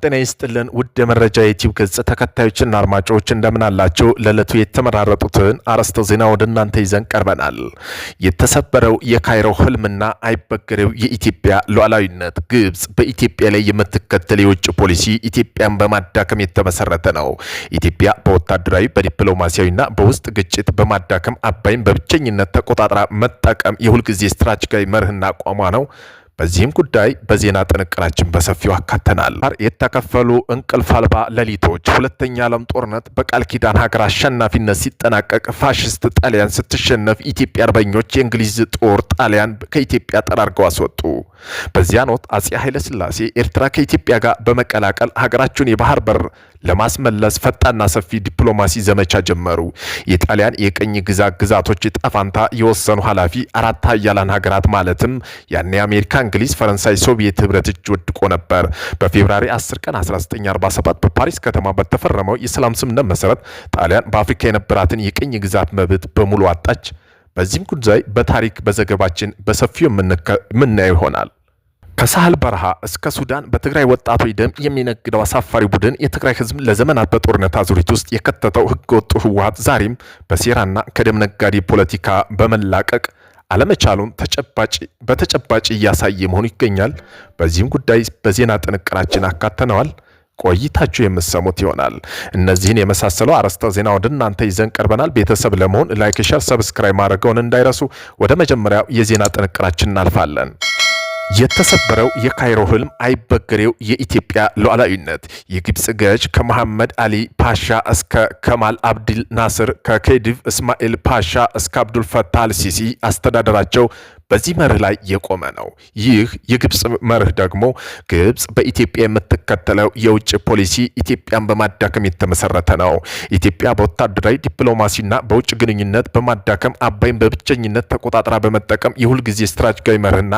ጤና ይስጥልን ውድ የመረጃ ዩቲዩብ ገጽ ተከታዮችና አድማጮች እንደምን አላችሁ? ለዕለቱ የተመራረጡትን አርዕስተ ዜና ወደ እናንተ ይዘን ቀርበናል። የተሰበረው የካይሮ ህልምና አይበገሬው የኢትዮጵያ ሉዓላዊነት። ግብጽ በኢትዮጵያ ላይ የምትከተል የውጭ ፖሊሲ ኢትዮጵያን በማዳከም የተመሰረተ ነው። ኢትዮጵያ በወታደራዊ በዲፕሎማሲያዊና በውስጥ ግጭት በማዳከም አባይን በብቸኝነት ተቆጣጥራ መጠቀም የሁልጊዜ ስትራቴጂካዊ መርህና አቋሟ ነው። በዚህም ጉዳይ በዜና ጥንቅራችን በሰፊው አካተናል። የተከፈሉ እንቅልፍ አልባ ሌሊቶች። ሁለተኛ ዓለም ጦርነት በቃል ኪዳን ሀገር አሸናፊነት ሲጠናቀቅ ፋሽስት ጣሊያን ስትሸነፍ ኢትዮጵያ አርበኞች የእንግሊዝ ጦር ጣሊያን ከኢትዮጵያ ጠራርገው አስወጡ። በዚያን ወቅት አጼ ኃይለ ሥላሴ ኤርትራ ከኢትዮጵያ ጋር በመቀላቀል ሀገራቸውን የባህር በር ለማስመለስ ፈጣንና ሰፊ ዲፕሎማሲ ዘመቻ ጀመሩ። የጣሊያን የቀኝ ግዛቶች ጣፋንታ የወሰኑ ኃላፊ አራት ኃያላን ሀገራት ማለትም ያኔ አሜሪካ፣ እንግሊዝ፣ ፈረንሳይ፣ ሶቪየት ህብረት እጅ ወድቆ ነበር። በፌብራሪ 10 ቀን 1947 በፓሪስ ከተማ በተፈረመው የሰላም ስምምነት መሰረት ጣሊያን በአፍሪካ የነበራትን የቀኝ ግዛት መብት በሙሉ አጣች። በዚህም ጉዳይ በታሪክ በዘገባችን በሰፊው የምናየው ይሆናል። ከሳህል በረሃ እስከ ሱዳን በትግራይ ወጣቶች ደም የሚነግደው አሳፋሪ ቡድን የትግራይ ህዝብ ለዘመናት በጦርነት አዙሪት ውስጥ የከተተው ህገወጡ ህወሓት ዛሬም በሴራና ከደም ነጋዴ ፖለቲካ በመላቀቅ አለመቻሉን በተጨባጭ እያሳየ መሆኑ ይገኛል። በዚህም ጉዳይ በዜና ጥንቅራችን አካተነዋል። ቆይታችሁ የምትሰሙት ይሆናል። እነዚህን የመሳሰሉ አርዕስተ ዜና ወደ እናንተ ይዘን ቀርበናል። ቤተሰብ ለመሆን ላይክ፣ ሼር፣ ሰብስክራይብ ማድረገውን እንዳይረሱ። ወደ መጀመሪያው የዜና ጥንቅራችን እናልፋለን። የተሰበረው የካይሮ ህልም አይበገሬው የኢትዮጵያ ሉዓላዊነት። የግብጽ ገዥ ከመሐመድ አሊ ፓሻ እስከ ከማል አብድል ናስር፣ ከኬዲቭ እስማኤል ፓሻ እስከ አብዱል ፈታህ አልሲሲ አስተዳደራቸው በዚህ መርህ ላይ የቆመ ነው። ይህ የግብጽ መርህ ደግሞ ግብጽ በኢትዮጵያ የምትከተለው የውጭ ፖሊሲ ኢትዮጵያን በማዳከም የተመሰረተ ነው። ኢትዮጵያ በወታደራዊ ዲፕሎማሲና በውጭ ግንኙነት በማዳከም አባይን በብቸኝነት ተቆጣጥራ በመጠቀም የሁልጊዜ ስትራቴጂካዊ መርህና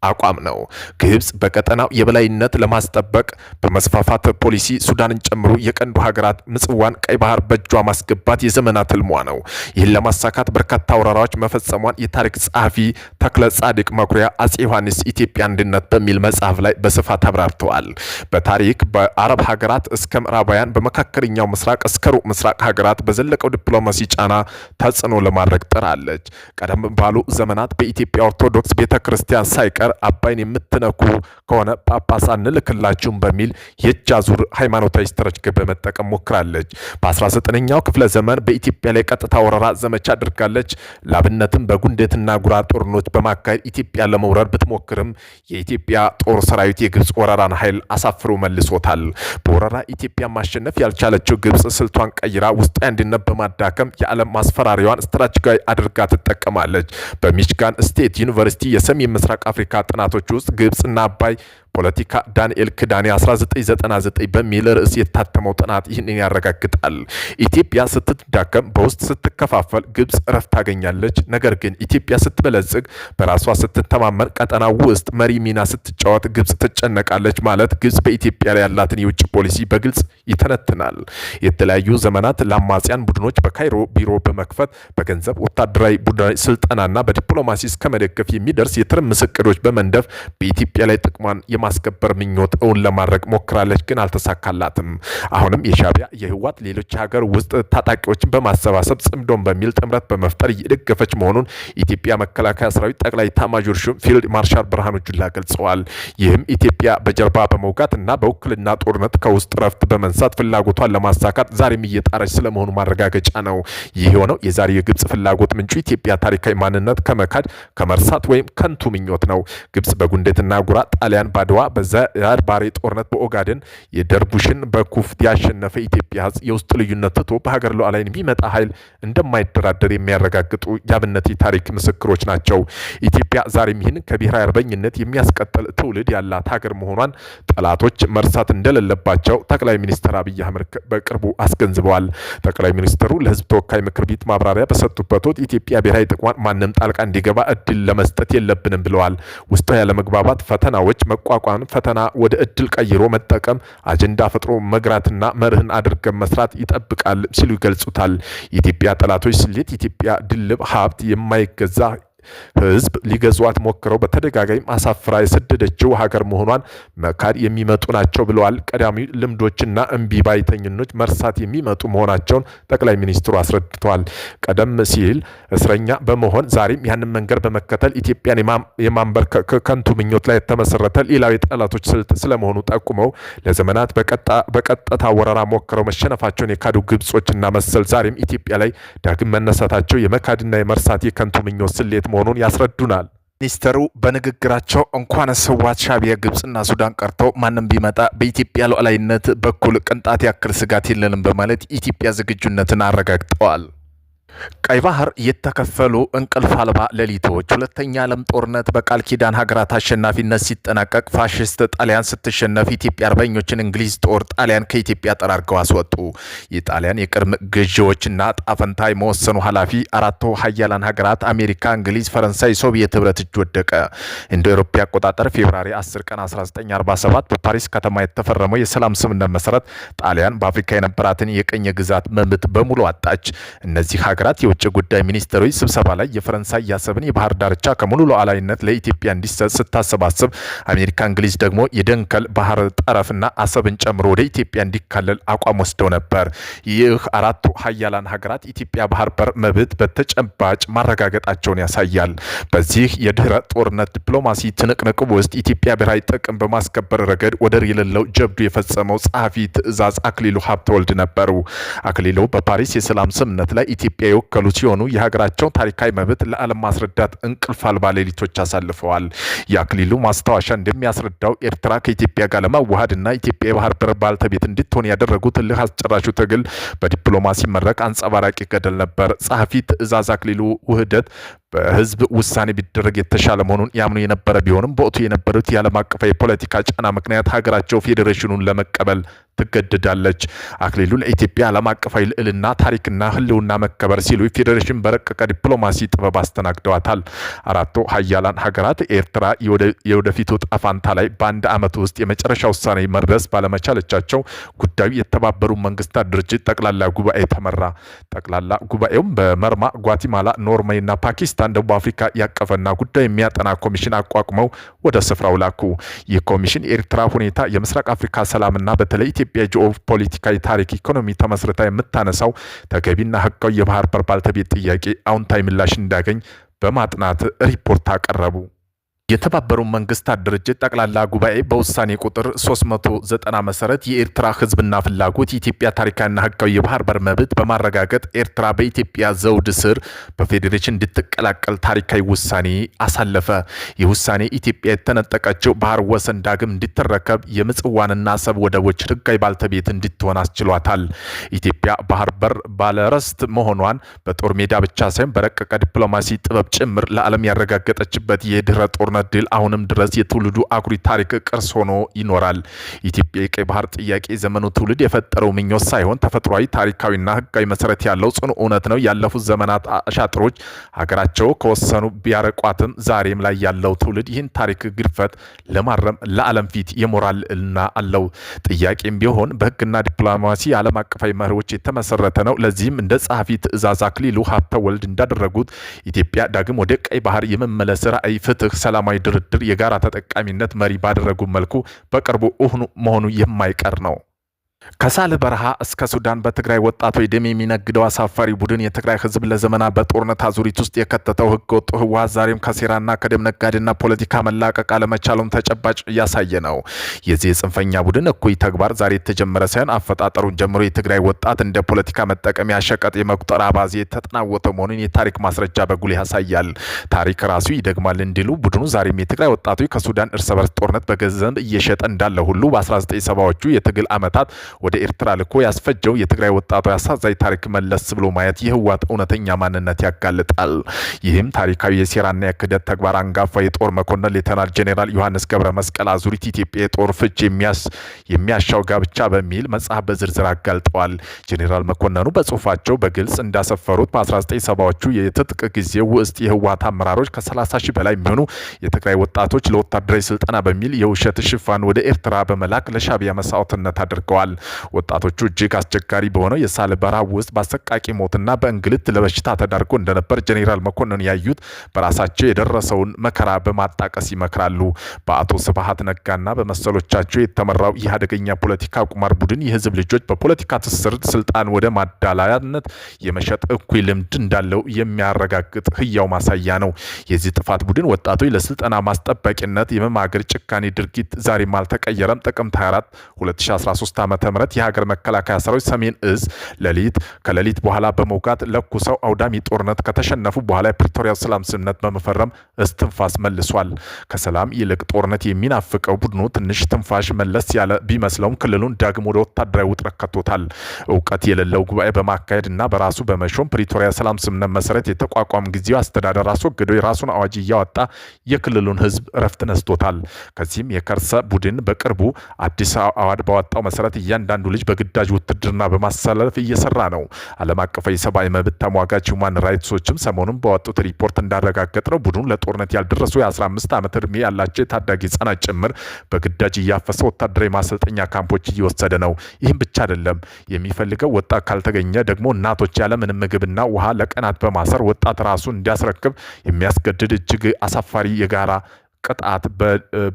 አቋም ነው። ግብጽ በቀጠናው የበላይነት ለማስጠበቅ በመስፋፋት ፖሊሲ ሱዳንን ጨምሮ የቀንዱ ሀገራት ምጽዋን፣ ቀይ ባህር በእጇ ማስገባት የዘመናት ህልሟ ነው። ይህን ለማሳካት በርካታ ወረራዎች መፈጸሟን የታሪክ ጸሐፊ ተክለ ጻድቅ መኩሪያ አጼ ዮሐንስ ኢትዮጵያ አንድነት በሚል መጽሐፍ ላይ በስፋት አብራርተዋል። በታሪክ በአረብ ሀገራት እስከ ምዕራባውያን፣ በመካከለኛው ምስራቅ እስከ ሩቅ ምስራቅ ሀገራት በዘለቀው ዲፕሎማሲ ጫና ተጽዕኖ ለማድረግ ጥራለች። ቀደም ባሉ ዘመናት በኢትዮጵያ ኦርቶዶክስ ቤተክርስቲያን ሳይቀር አባይን የምትነኩ ከሆነ ጳጳስ አንልክላችሁም በሚል የእጅ አዙር ሃይማኖታዊ ስትራቴጂ በመጠቀም ሞክራለች። በ19ኛው ክፍለ ዘመን በኢትዮጵያ ላይ ቀጥታ ወረራ ዘመቻ አድርጋለች። ላብነትም በጉንደትና ጉራ ጦርነት በማካሄድ ኢትዮጵያ ለመውረር ብትሞክርም የኢትዮጵያ ጦር ሰራዊት የግብጽ ወረራን ኃይል አሳፍሮ መልሶታል። በወረራ ኢትዮጵያ ማሸነፍ ያልቻለችው ግብጽ ስልቷን ቀይራ ውስጣዊ አንድነት በማዳከም የዓለም ማስፈራሪያዋን ስትራቴጂካዊ አድርጋ ትጠቀማለች። በሚችጋን ስቴት ዩኒቨርሲቲ የሰሜን ምስራቅ አፍሪካ ጥናቶች ውስጥ ግብጽና አባይ ፖለቲካ ዳንኤል ክዳኔ 1999 በሚል ርዕስ የታተመው ጥናት ይህንን ያረጋግጣል። ኢትዮጵያ ስትዳከም፣ በውስጥ ስትከፋፈል ግብጽ እረፍት ታገኛለች። ነገር ግን ኢትዮጵያ ስትበለጽግ፣ በራሷ ስትተማመን፣ ቀጠናው ውስጥ መሪ ሚና ስትጫወት ግብጽ ትጨነቃለች ማለት ግብጽ በኢትዮጵያ ላይ ያላትን የውጭ ፖሊሲ በግልጽ ይተነትናል። የተለያዩ ዘመናት ለአማጽያን ቡድኖች በካይሮ ቢሮ በመክፈት በገንዘብ ወታደራዊ ቡድናዊ ስልጠናና በዲፕሎማሲ እስከ መደገፍ የሚደርስ የትርምስ እቅዶች በመንደፍ በኢትዮጵያ ላይ ጥቅሟን የማስከበር ምኞት እውን ለማድረግ ሞክራለች፣ ግን አልተሳካላትም። አሁንም የሻዕቢያ የህወሓት ሌሎች ሀገር ውስጥ ታጣቂዎችን በማሰባሰብ ጽምዶን በሚል ጥምረት በመፍጠር እየደገፈች መሆኑን የኢትዮጵያ መከላከያ ሰራዊት ጠቅላይ ኤታማዦር ሹም ፊልድ ማርሻል ብርሃኑ ጁላ ገልጸዋል። ይህም ኢትዮጵያ በጀርባ በመውጋት እና በውክልና ጦርነት ከውስጥ ረፍት በመንሳት ፍላጎቷን ለማሳካት ዛሬም እየጣረች ስለመሆኑ ማረጋገጫ ነው። ይህ የሆነው የዛሬ የግብጽ ፍላጎት ምንጩ ኢትዮጵያ ታሪካዊ ማንነት ከመካድ ከመርሳት ወይም ከንቱ ምኞት ነው። ግብጽ በጉንደትና ጉራ ጣሊያን ባድዋ በዛር ባሬ ጦርነት በኦጋዴን የደርቡሽን በኩፍ ያሸነፈ ኢትዮጵያ ህዝብ የውስጥ ልዩነት ትቶ በሀገር ሉዓላዊ የሚመጣ ኃይል እንደማይደራደር የሚያረጋግጡ የአብነት ታሪክ ምስክሮች ናቸው። ኢትዮጵያ ዛሬም ይህን ከብሔራዊ አርበኝነት የሚያስቀጥል ትውልድ ያላት ሀገር መሆኗን ጠላቶች መርሳት እንደሌለባቸው ጠቅላይ ሚኒስትር አብይ አህመድ በቅርቡ አስገንዝበዋል። ጠቅላይ ሚኒስትሩ ለህዝብ ተወካይ ምክር ቤት ማብራሪያ በሰጡበት ወቅት ኢትዮጵያ ብሔራዊ ጥቅሟን ማንም ጣልቃ እንዲገባ እድል ለመስጠት የለብንም ብለዋል። ውስጣዊ ያለመግባባት ፈተናዎች መቋቋም ፈተና ወደ እድል ቀይሮ መጠቀም አጀንዳ ፈጥሮ መግራትና መርህን አድርገን መስራት ይጠብቃል ሲሉ ይገልጹታል። የኢትዮጵያ ጠላቶች ስሌት ኢትዮጵያ ድልብ ሀብት የማይገዛ ህዝብ ሊገዟት ሞክረው በተደጋጋሚ አሳፍራ የሰደደችው ሀገር መሆኗን መካድ የሚመጡ ናቸው ብለዋል። ቀዳሚ ልምዶችና እምቢ ባይተኝኖች መርሳት የሚመጡ መሆናቸውን ጠቅላይ ሚኒስትሩ አስረድተዋል። ቀደም ሲል እስረኛ በመሆን ዛሬም ያንን መንገድ በመከተል ኢትዮጵያን የማንበርከክ ከንቱ ምኞት ላይ የተመሰረተ ሌላው የጠላቶች ስልት ስለመሆኑ ጠቁመው ለዘመናት በቀጥታ ወረራ ሞክረው መሸነፋቸውን የካዱ ግብጾችና መሰል ዛሬም ኢትዮጵያ ላይ ዳግም መነሳታቸው የመካድና የመርሳት የከንቱ ምኞት ስሌት መሆኑን ያስረዱናል። ሚኒስተሩ በንግግራቸው እንኳን ህወሓት፣ ሻዕቢያ፣ ግብጽና ሱዳን ቀርተው ማንም ቢመጣ በኢትዮጵያ ሉዓላዊነት በኩል ቅንጣት ያክል ስጋት የለንም በማለት ኢትዮጵያ ዝግጁነትን አረጋግጠዋል። ቀይ ባህር የተከፈሉ እንቅልፍ አልባ ሌሊቶች። ሁለተኛ ዓለም ጦርነት በቃል ኪዳን ሀገራት አሸናፊነት ሲጠናቀቅ ፋሽስት ጣሊያን ስትሸነፍ ኢትዮጵያ አርበኞችን እንግሊዝ ጦር ጣሊያን ከኢትዮጵያ ጠራርገው አስወጡ። የጣሊያን የቅድመ ገዢዎችና ጣፈንታ የመወሰኑ ኃላፊ አራቱ ሀያላን ሀገራት አሜሪካ፣ እንግሊዝ፣ ፈረንሳይ፣ ሶቪየት ህብረት እጅ ወደቀ። እንደ አውሮፓ አቆጣጠር ፌብራሪ 10 ቀን 1947 በፓሪስ ከተማ የተፈረመው የሰላም ስምምነት መሰረት ጣሊያን በአፍሪካ የነበራትን የቀኝ ግዛት መብት በሙሉ አጣች። እነዚህ ሀገራት የውጭ ጉዳይ ሚኒስትሮች ስብሰባ ላይ የፈረንሳይ ያሰብን የባህር ዳርቻ ከሙሉ ሉዓላዊነት ለኢትዮጵያ እንዲሰጥ ስታሰባስብ አሜሪካ፣ እንግሊዝ ደግሞ የደንከል ባህር ጠረፍና አሰብን ጨምሮ ወደ ኢትዮጵያ እንዲካለል አቋም ወስደው ነበር። ይህ አራቱ ሀያላን ሀገራት ኢትዮጵያ ባህር በር መብት በተጨባጭ ማረጋገጣቸውን ያሳያል። በዚህ የድህረ ጦርነት ዲፕሎማሲ ትንቅንቅ ውስጥ ኢትዮጵያ ብሔራዊ ጥቅም በማስከበር ረገድ ወደር የሌለው ጀብዱ የፈጸመው ጸሐፊ ትእዛዝ አክሊሉ ሀብተወልድ ነበሩ። አክሊሉ በፓሪስ የሰላም ስምምነት ላይ ኢትዮጵያ የወከሉ ሲሆኑ የሀገራቸውን ታሪካዊ መብት ለዓለም ማስረዳት እንቅልፍ አልባ ሌሊቶች አሳልፈዋል። የአክሊሉ ማስታወሻ እንደሚያስረዳው ኤርትራ ከኢትዮጵያ ጋር ለማዋሃድና ኢትዮጵያ የባህር በር ባለቤት እንድትሆን ያደረጉት እልህ አስጨራሹ ትግል በዲፕሎማሲ መድረክ አንጸባራቂ ገድል ነበር። ጸሐፊ ትእዛዝ አክሊሉ ውህደት በህዝብ ውሳኔ ቢደረግ የተሻለ መሆኑን ያምኑ የነበረ ቢሆንም በወቅቱ የነበሩት የዓለም አቀፍ የፖለቲካ ጫና ምክንያት ሀገራቸው ፌዴሬሽኑን ለመቀበል ትገደዳለች። አክሊሉ ለኢትዮጵያ ዓለም አቀፋዊ ልዕልና፣ ታሪክና ህልውና መከበር ሲሉ ፌዴሬሽን በረቀቀ ዲፕሎማሲ ጥበብ አስተናግደዋታል። አራቱ ሀያላን ሀገራት ኤርትራ የወደፊቱ ጣፋንታ ላይ በአንድ ዓመት ውስጥ የመጨረሻ ውሳኔ መድረስ ባለመቻለቻቸው ጉዳዩ የተባበሩት መንግስታት ድርጅት ጠቅላላ ጉባኤ ተመራ። ጠቅላላ ጉባኤውም በመርማ፣ ጓቲማላ፣ ኖርዌይና ፓኪስታን፣ ደቡብ አፍሪካ ያቀፈና ጉዳይ የሚያጠና ኮሚሽን አቋቁመው ወደ ስፍራው ላኩ። ይህ ኮሚሽን የኤርትራ ሁኔታ፣ የምስራቅ አፍሪካ ሰላምና በተለይ ኢትዮጵያ ጂኦ ፖለቲካዊ፣ ታሪክ፣ ኢኮኖሚ ተመስርታ የምታነሳው ተገቢና ህጋዊ የባህር በር ባለቤት ጥያቄ አዎንታዊ ምላሽ እንዲያገኝ በማጥናት ሪፖርት አቀረቡ። የተባበሩት መንግስታት ድርጅት ጠቅላላ ጉባኤ በውሳኔ ቁጥር 390 መሰረት የኤርትራ ህዝብና ፍላጎት የኢትዮጵያ ታሪካዊና ህጋዊ የባህር በር መብት በማረጋገጥ ኤርትራ በኢትዮጵያ ዘውድ ስር በፌዴሬሽን እንድትቀላቀል ታሪካዊ ውሳኔ አሳለፈ። ይህ ውሳኔ ኢትዮጵያ የተነጠቀችው ባህር ወሰን ዳግም እንድትረከብ የምጽዋንና አሰብ ወደቦች ህጋዊ ባለቤት እንድትሆን አስችሏታል። ኢትዮጵያ ባህር በር ባለርስት መሆኗን በጦር ሜዳ ብቻ ሳይሆን በረቀቀ ዲፕሎማሲ ጥበብ ጭምር ለዓለም ያረጋገጠችበት የድህረ ጦርነት ድል አሁንም ድረስ የትውልዱ አኩሪ ታሪክ ቅርስ ሆኖ ይኖራል። ኢትዮጵያ የቀይ ባህር ጥያቄ ዘመኑ ትውልድ የፈጠረው ምኞት ሳይሆን ተፈጥሯዊ፣ ታሪካዊና ህጋዊ መሰረት ያለው ጽኑ እውነት ነው። ያለፉት ዘመናት አሻጥሮች ሀገራቸው ከወሰኑ ቢያረቋትም ዛሬም ላይ ያለው ትውልድ ይህን ታሪክ ግድፈት ለማረም ለዓለም ፊት የሞራል ልዕልና አለው። ጥያቄም ቢሆን በህግና ዲፕሎማሲ የዓለም አቀፋዊ መርሆች የተመሰረተ ነው። ለዚህም እንደ ጸሐፊ ትእዛዝ አክሊሉ ሀብተወልድ እንዳደረጉት ኢትዮጵያ ዳግም ወደ ቀይ ባህር የመመለስ ራዕይ፣ ፍትህ፣ ሰላማዊ ድርድር፣ የጋራ ተጠቃሚነት መሪ ባደረጉ መልኩ በቅርቡ እሁኑ መሆኑ የማይቀር ነው። ከሳል በረሃ እስከ ሱዳን በትግራይ ወጣቶች ደም የሚነግደው አሳፋሪ ቡድን የትግራይ ህዝብ ለዘመናት በጦርነት አዙሪት ውስጥ የከተተው ህገወጥ ህወሓት ዛሬም ከሴራና ከደም ነጋዴና ፖለቲካ መላቀቅ አለመቻሉን ተጨባጭ እያሳየ ነው። የዚህ የጽንፈኛ ቡድን እኩይ ተግባር ዛሬ የተጀመረ ሳይሆን አፈጣጠሩን ጀምሮ የትግራይ ወጣት እንደ ፖለቲካ መጠቀሚያ ሸቀጥ የመቁጠር አባዜ የተጠናወተ መሆኑን የታሪክ ማስረጃ በጉልህ ያሳያል። ታሪክ ራሱ ይደግማል እንዲሉ ቡድኑ ዛሬም የትግራይ ወጣቶች ከሱዳን እርስ በርስ ጦርነት በገንዘብ እየሸጠ እንዳለ ሁሉ በ1970ዎቹ የትግል ዓመታት ወደ ኤርትራ ልኮ ያስፈጀው የትግራይ ወጣቶች አሳዛኝ ታሪክ መለስ ብሎ ማየት የህወሓት እውነተኛ ማንነት ያጋልጣል። ይህም ታሪካዊ የሴራና የክህደት ተግባር አንጋፋ የጦር መኮንን ሌተናል ጄኔራል ዮሐንስ ገብረ መስቀል አዙሪት ኢትዮጵያ የጦር ፍች የሚያሻው ጋብቻ በሚል መጽሐፍ በዝርዝር አጋልጠዋል። ጄኔራል መኮንኑ በጽሁፋቸው በግልጽ እንዳሰፈሩት በ1970ዎቹ የትጥቅ ጊዜ ውስጥ የህወሓት አመራሮች ከ30 ሺህ በላይ የሚሆኑ የትግራይ ወጣቶች ለወታደራዊ ስልጠና በሚል የውሸት ሽፋን ወደ ኤርትራ በመላክ ለሻዕቢያ መስዋዕትነት አድርገዋል። ወጣቶቹ እጅግ አስቸጋሪ በሆነው የሳል በረሃ ውስጥ በአሰቃቂ ሞትና በእንግልት ለበሽታ ተዳርጎ እንደነበር ጄኔራል መኮንን ያዩት በራሳቸው የደረሰውን መከራ በማጣቀስ ይመክራሉ። በአቶ ስብሃት ነጋና በመሰሎቻቸው የተመራው ይህ አደገኛ ፖለቲካ ቁማር ቡድን የህዝብ ልጆች በፖለቲካ ትስስር ስልጣን ወደ ማዳላያነት የመሸጥ እኩይ ልምድ እንዳለው የሚያረጋግጥ ህያው ማሳያ ነው። የዚህ ጥፋት ቡድን ወጣቶች ለስልጠና ማስጠበቂነት የመማገር ጭካኔ ድርጊት ዛሬም አልተቀየረም። ጥቅምት 24 2013 ዓ.ም የሀገር መከላከያ ሰራዊት ሰሜን እዝ ከሌሊት በኋላ በመውጋት ለኩሰው አውዳሚ ጦርነት ከተሸነፉ በኋላ የፕሪቶሪያ ሰላም ስምምነት በመፈረም እስትንፋስ መልሷል። ከሰላም ይልቅ ጦርነት የሚናፍቀው ቡድኑ ትንሽ ትንፋሽ መለስ ያለ ቢመስለውም ክልሉን ዳግም ወደ ወታደራዊ ውጥረት ከቶታል። እውቀት የሌለው ጉባኤ በማካሄድ እና በራሱ በመሾም ፕሪቶሪያ ሰላም ስምምነት መሰረት የተቋቋመ ጊዜያዊ አስተዳደር አስወግዶ የራሱን አዋጅ እያወጣ የክልሉን ህዝብ እረፍት ነስቶታል። ከዚህም የከርሰ ቡድን በቅርቡ አዲስ አዋጅ ባወጣው መሰረት እያንዳንዱ ልጅ በግዳጅ ውትድርና በማሰለፍ እየሰራ ነው። ዓለም አቀፍ የሰብአዊ መብት ተሟጋች ሁማን ራይትሶችም ሰሞኑን ባወጡት ሪፖርት እንዳረጋገጠው ቡድኑ ለጦርነት ያልደረሱ የ15 ዓመት ዕድሜ ያላቸው የታዳጊ ህጻናት ጭምር በግዳጅ እያፈሰ ወታደራዊ ማሰልጠኛ ካምፖች እየወሰደ ነው። ይህም ብቻ አይደለም። የሚፈልገው ወጣት ካልተገኘ ደግሞ እናቶች ያለ ምንም ምግብና ውሃ ለቀናት በማሰር ወጣት ራሱን እንዲያስረክብ የሚያስገድድ እጅግ አሳፋሪ የጋራ ቅጣት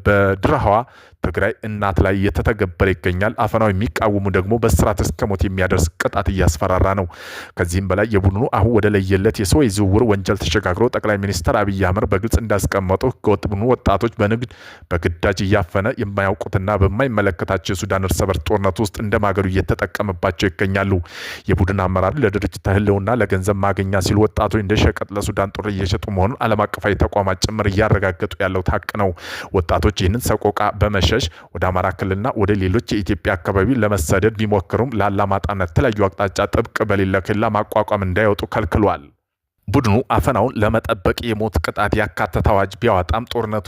በድረሃዋ ትግራይ እናት ላይ እየተተገበረ ይገኛል። አፈናው የሚቃወሙ ደግሞ በስራት እስከ ሞት የሚያደርስ ቅጣት እያስፈራራ ነው። ከዚህም በላይ የቡድኑ አሁን ወደ ለየለት የሰው ዝውውር ወንጀል ተሸጋግሮ ጠቅላይ ሚኒስትር አብይ አህመድ በግልጽ እንዳስቀመጡ ህገወጥ ቡድኑ ወጣቶች በንግድ በግዳጅ እያፈነ የማያውቁትና በማይመለከታቸው የሱዳን እርስ በርስ ጦርነት ውስጥ እንደማገዱ እየተጠቀመባቸው ይገኛሉ። የቡድን አመራሩ ለድርጅት ህልውና ለገንዘብ ማግኛ ሲሉ ወጣቶች እንደ ሸቀጥ ለሱዳን ጦር እየሸጡ መሆኑን ዓለም አቀፋዊ ተቋማት ጭምር እያረጋገጡ ያለው ሀቅ ነው። ወጣቶች ይህንን ሰቆቃ በመሸሽ ወደ አማራ ክልልና ወደ ሌሎች የኢትዮጵያ አካባቢ ለመሰደድ ቢሞክሩም ለአላማጣና የተለያዩ አቅጣጫ ጥብቅ በሌለ ክልል ማቋቋም እንዳይወጡ ከልክሏል። ቡድኑ አፈናውን ለመጠበቅ የሞት ቅጣት ያካተተ አዋጅ ቢያወጣም ጦርነቱ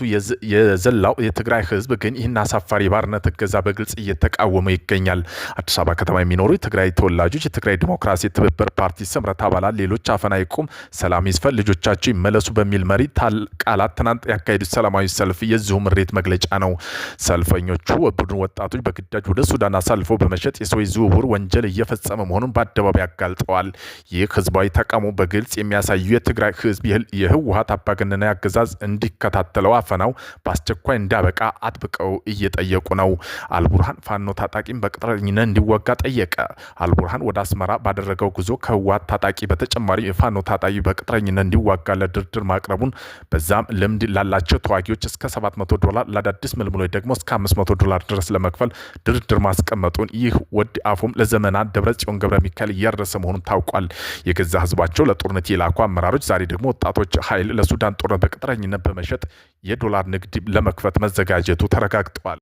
የዘላው የትግራይ ህዝብ ግን ይህን አሳፋሪ ባርነት እገዛ በግልጽ እየተቃወመ ይገኛል። አዲስ አበባ ከተማ የሚኖሩ የትግራይ ተወላጆች የትግራይ ዲሞክራሲ ትብብር ፓርቲ ስምረት አባላት ሌሎች አፈና ይቁም፣ ሰላም ይስፈን፣ ልጆቻቸው ይመለሱ በሚል መሪ ቃላት ትናንት ያካሄዱት ሰላማዊ ሰልፍ የዚሁ ምሬት መግለጫ ነው። ሰልፈኞቹ ቡድኑ ወጣቶች በግዳጅ ወደ ሱዳን አሳልፎ በመሸጥ የሰዎች ዝውውር ወንጀል እየፈጸመ መሆኑን በአደባባይ አጋልጠዋል። ይህ ህዝባዊ ተቃውሞ በግልጽ የሚያሳዩ የትግራይ ህዝብ የህወሓት አምባገነናዊ አገዛዝ እንዲከታተለው አፈናው በአስቸኳይ እንዲያበቃ አጥብቀው እየጠየቁ ነው። አልቡርሃን ፋኖ ታጣቂም በቅጥረኝነት እንዲወጋ ጠየቀ። አልቡርሃን ወደ አስመራ ባደረገው ጉዞ ከህወሓት ታጣቂ በተጨማሪ የፋኖ ታጣቂ በቅጥረኝነት እንዲዋጋ ለድርድር ማቅረቡን በዛም ልምድ ላላቸው ተዋጊዎች እስከ $700 ለአዳዲስ ምልምሎች ደግሞ እስከ $500 ድረስ ለመክፈል ድርድር ማስቀመጡን ይህ ወድ አፉም ለዘመናት ደብረጽዮን ገብረ ሚካኤል እያደረሰ መሆኑን ታውቋል። የገዛ ህዝባቸው ለጦርነት የላኩ አመራሮች ዛሬ ደግሞ ወጣቶች ኃይል ለሱዳን ጦርነት በቅጥረኝነት በመሸጥ የዶላር ንግድ ለመክፈት መዘጋጀቱ ተረጋግጧል።